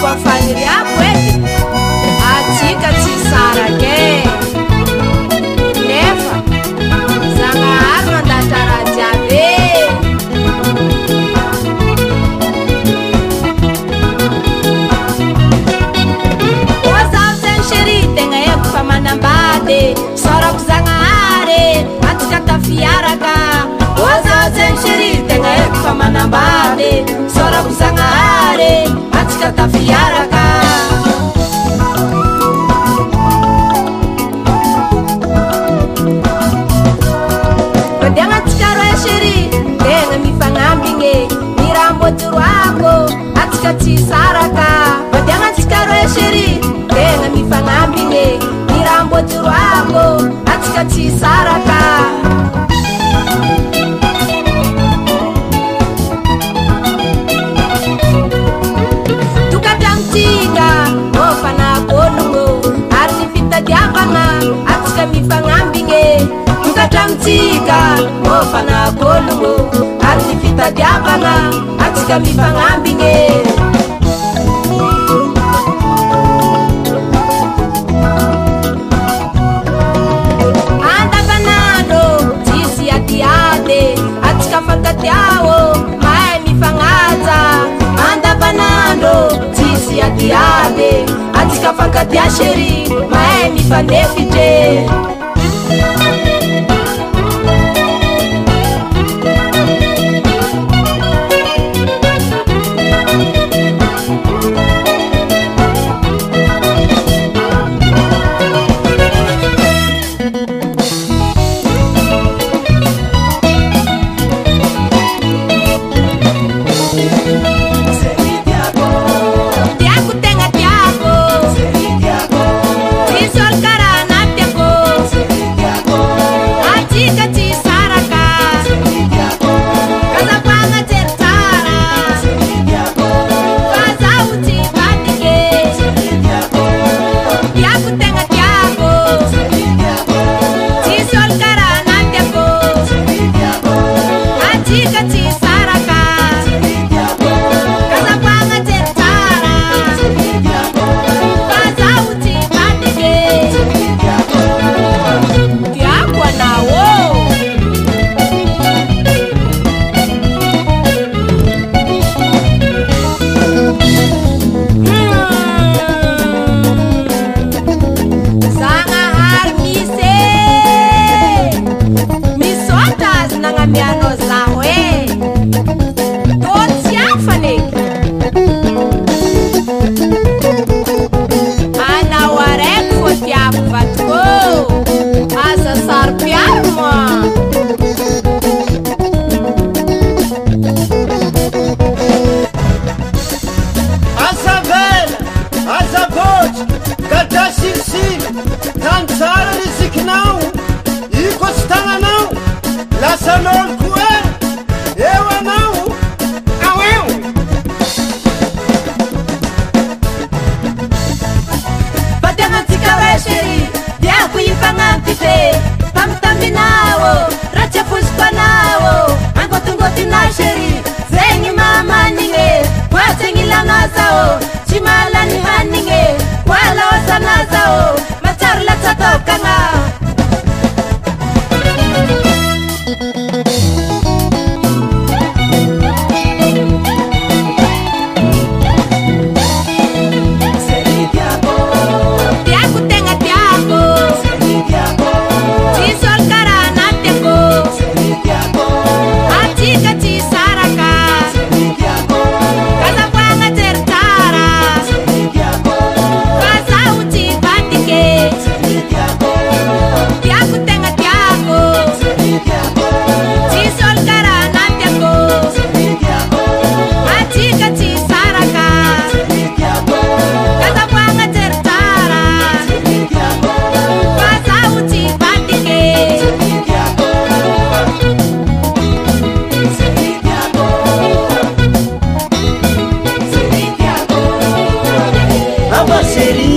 kwa fanyiri yako eti atika tisarake nefa zanga arma ndatarajabe oza sheri tenga yekufa manambade sora kuzanga are atika tafiaraka oza sheri tenga yekufa manambade sora kuzanga are atika tafiaraka sheri tenga mifangambinge mirambo turwako atika tisaraka badanga tikaro sheri tenga mifangambinge mirambo turwako atika tisaraka tukatamtika ofana kolungo arifita diapanga atika mifangambinge tukatamtika ofana kolungo arifita diapanga atika mifangambinge anda banano tisi atiade atika fakatiao mae mifangaza anda banano tisi atiade atika fakatia sheri mae mifanefite chimalani haninge wala osana zao macharla tatokanga Seria